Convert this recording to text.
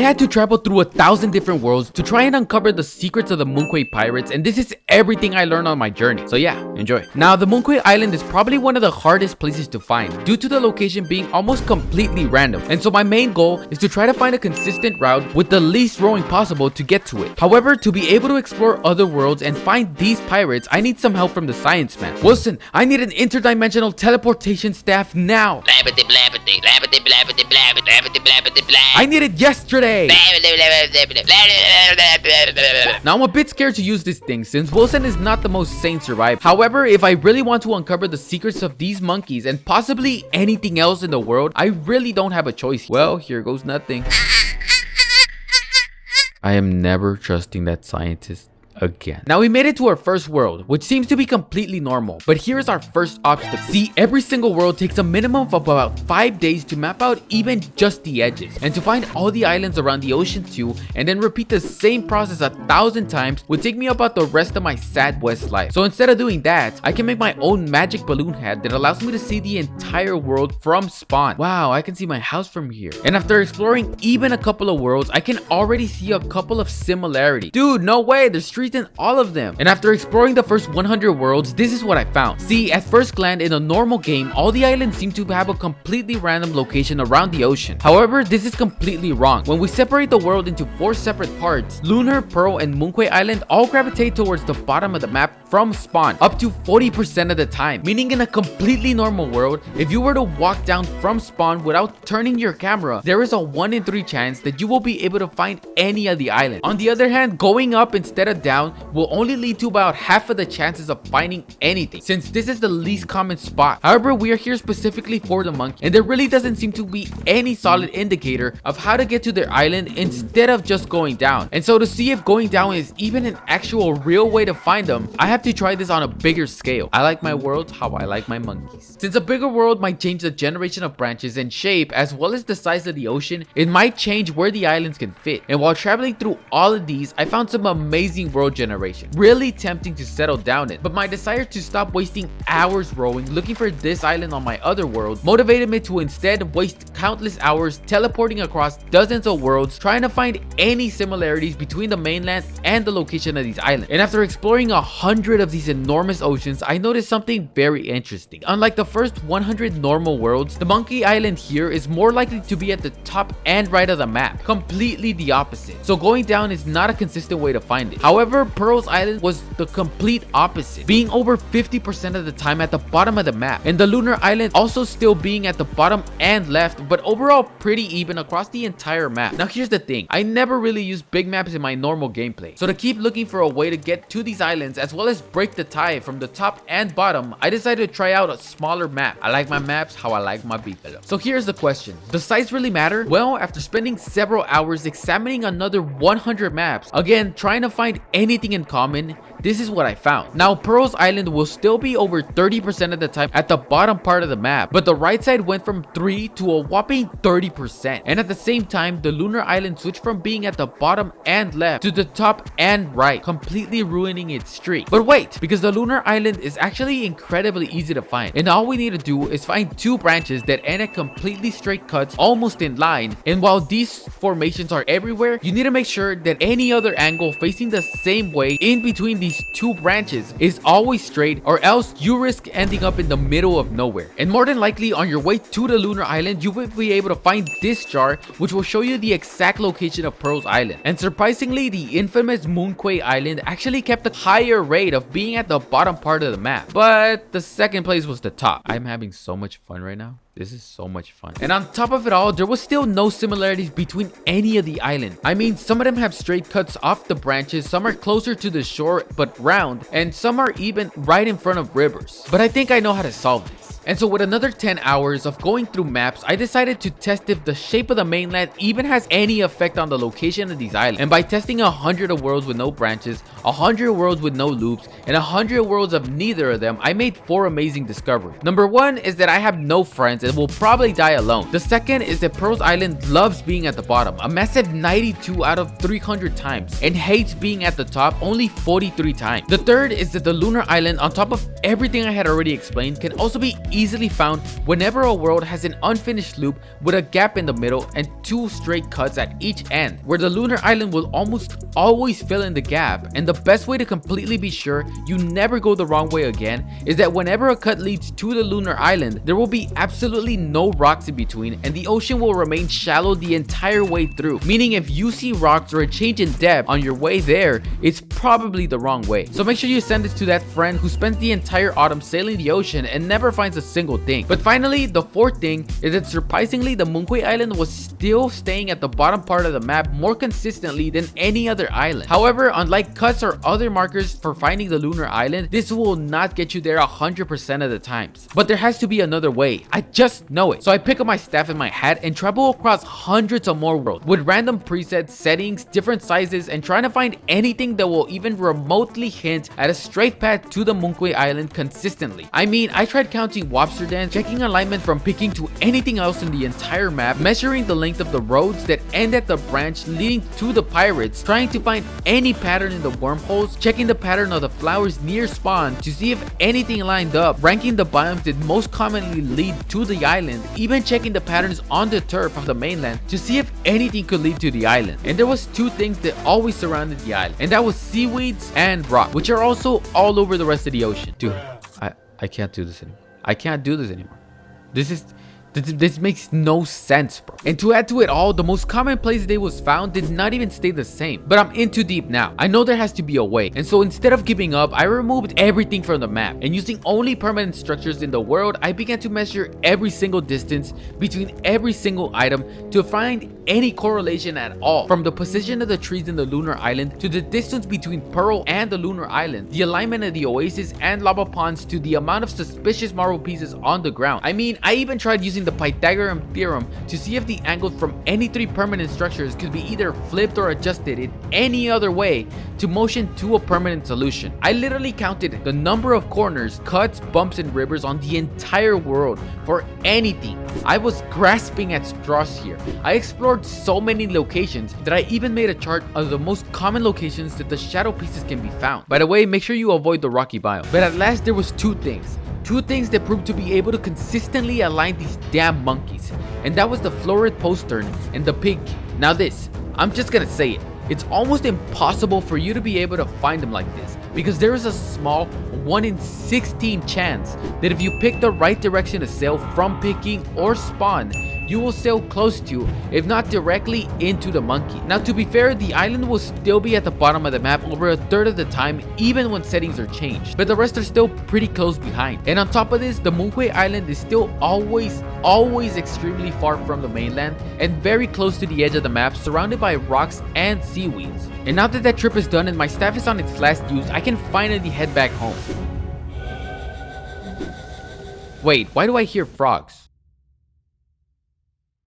had to travel through 1,000 different worlds to try and uncover the secrets of the Monkey pirates, and this is everything I learned on my journey. So yeah, enjoy. Now, the Monkey Island is probably one of the hardest places to find due to the location being almost completely random, and so my main goal is to try to find a consistent route with the least rowing possible to get to it. However, to be able to explore other worlds and find these pirates, I need some help from the science man. Wilson, I need an interdimensional teleportation staff now. I need it yesterday. Now I'm a bit scared to use this thing since Wilson is not the most sane survivor. However, if I really want to uncover the secrets of these monkeys and possibly anything else in the world, I really don't have a choice. Well, here goes nothing. I am never trusting that scientist again. Now we made it to our first world, which seems to be completely normal, but here's our first obstacle. See, every single world takes a minimum of about 5 days to map out even just the edges, and to find all the islands around the ocean too, and then repeat the same process 1,000 times would take me about the rest of my sad West life. So instead of doing that, I can make my own magic balloon hat that allows me to see the entire world from spawn. Wow, I can see my house from here. And after exploring even a couple of worlds, I can already see a couple of similarities. Dude, no way, there's streets in all of them. And after exploring the first 100 worlds, this is what I found. See, at first glance in a normal game, all the islands seem to have a completely random location around the ocean. However, this is completely wrong. When we separate the world into 4 separate parts, Lunar, Pearl, and Monkey Island all gravitate towards the bottom of the map from spawn up to 40% of the time, meaning in a completely normal world, if you were to walk down from spawn without turning your camera, there is a 1 in 3 chance that you will be able to find any of the islands. On the other hand, going up instead of down will only lead to about half of the chances of finding anything, since this is the least common spot. However, we are here specifically for the monkey, and there really doesn't seem to be any solid indicator of how to get to their island instead of just going down. And so to see if going down is even an actual real way to find them, I have to try this on a bigger scale. I like my world how I like my monkeys. Since a bigger world might change the generation of branches and shape as well as the size of the ocean, it might change where the islands can fit. And while traveling through all of these, I found some amazing world generation, really tempting to settle down in, but my desire to stop wasting hours rowing looking for this island on my other world motivated me to instead waste countless hours teleporting across dozens of worlds trying to find any similarities between the mainland and the location of these islands. And after exploring 100 of these enormous oceans, I noticed something very interesting. Unlike the first 100 normal worlds, the Monkey Island here is more likely to be at the top and right of the map, completely the opposite. So going down is not a consistent way to find it. However, Pearl's Island was the complete opposite, being over 50% of the time at the bottom of the map, and the Lunar Island also still being at the bottom and left, but overall pretty even across the entire map. Now here's the thing, I never really use big maps in my normal gameplay, so to keep looking for a way to get to these islands as well as break the tie from the top and bottom, I decided to try out a smaller map. I like my maps how I like my beefalo. So here's the question, does size really matter? Well, after spending several hours examining another 100 maps, again trying to find anything in common, this is what I found. Now, Pearl's Island will still be over 30% of the time at the bottom part of the map, but the right side went from 3 to a whopping 30%. And at the same time, the Lunar Island switched from being at the bottom and left to the top and right, completely ruining its streak. But wait, because the Lunar Island is actually incredibly easy to find, and all we need to do is find 2 branches that end at completely straight cuts almost in line. And while these formations are everywhere, you need to make sure that any other angle facing the same way in between these 2 branches is always straight, or else you risk ending up in the middle of nowhere. And more than likely on your way to the Lunar Island, you will be able to find this jar, which will show you the exact location of Pearl's Island. And surprisingly, the infamous Monkey Island actually kept a higher rate of being at the bottom part of the map, but the second place was the top. I'm having so much fun right now. This is so much fun. And on top of it all, there was still no similarities between any of the islands. I mean, some of them have straight cuts off the branches, some are closer to the shore but round, and some are even right in front of rivers. But I think I know how to solve this. And so with another 10 hours of going through maps, I decided to test if the shape of the mainland even has any effect on the location of these islands. And by testing 100 of worlds with no branches, 100 worlds with no loops, and 100 worlds of neither of them, I made 4 amazing discoveries. Number 1 is that I have no friends and will probably die alone. The second is that Pearl's Island loves being at the bottom, a massive 92 out of 300 times, and hates being at the top only 43 times. The third is that the Lunar Island, on top of everything I had already explained can also be easily found whenever a world has an unfinished loop with a gap in the middle and 2 straight cuts at each end, where the lunar island will almost always fill in the gap. And the best way to completely be sure you never go the wrong way again is that whenever a cut leads to the lunar island, there will be absolutely no rocks in between and the ocean will remain shallow the entire way through, meaning if you see rocks or a change in depth on your way there, it's probably the wrong way. So make sure you send this to that friend who spends the entire autumn sailing the ocean and never finds a single thing. But finally, the fourth thing is that surprisingly the Monkey Island was still staying at the bottom part of the map more consistently than any other island. However, unlike cuts or other markers for finding the lunar island, this will not get you there 100% of the times. But there has to be another way. I just know it. So I pick up my staff and my hat and travel across hundreds of more worlds with random presets, settings, different sizes, and trying to find anything that will even remotely hint at a straight path to the Monkey Island consistently. I mean, I tried counting lobster dance, checking alignment from picking to anything else in the entire map, measuring the length of the roads that end at the branch leading to the pirates, trying to find any pattern in the wormholes, checking the pattern of the flowers near spawn to see if anything lined up, ranking the biomes that most commonly lead to the island, even checking the patterns on the turf of the mainland to see if anything could lead to the island. And there was 2 things that always surrounded the island, and that was seaweeds and rock, which are also all over the rest of the ocean. Dude, I can't do this anymore. I can't do this anymore. This makes no sense, bro. And to add to it all, the most common place they was found did not even stay the same. But I'm in too deep now. I know there has to be a way. And so instead of giving up, I removed everything from the map. And using only permanent structures in the world, I began to measure every single distance between every single item to find any correlation at all. From the position of the trees in the lunar island to the distance between Pearl and the lunar island, the alignment of the oasis and lava ponds to the amount of suspicious marble pieces on the ground. I mean, I even tried using the Pythagorean theorem to see if the angles from any 3 permanent structures could be either flipped or adjusted in any other way to motion to a permanent solution. I literally counted the number of corners, cuts, bumps, and rivers on the entire world for anything. I was grasping at straws here. I explored so many locations that I even made a chart of the most common locations that the shadow pieces can be found. By the way, make sure you avoid the rocky biome. But at last there was 2 things. 2 things that proved to be able to consistently align these damn monkeys, and that was the florid postern and the pig. Now this, I'm just gonna say it, it's almost impossible for you to be able to find them like this, because there is a small 1 in 16 chance that if you pick the right direction to sail from picking or spawn, you will sail close to, if not directly into the monkey. Now to be fair, the island will still be at the bottom of the map over a third of the time, even when settings are changed, but the rest are still pretty close behind. And on top of this, the Monkey Island is still always extremely far from the mainland and very close to the edge of the map, surrounded by rocks and seaweeds. And now that that trip is done and my staff is on its last use, I can finally head back home. Wait, why do I hear frogs?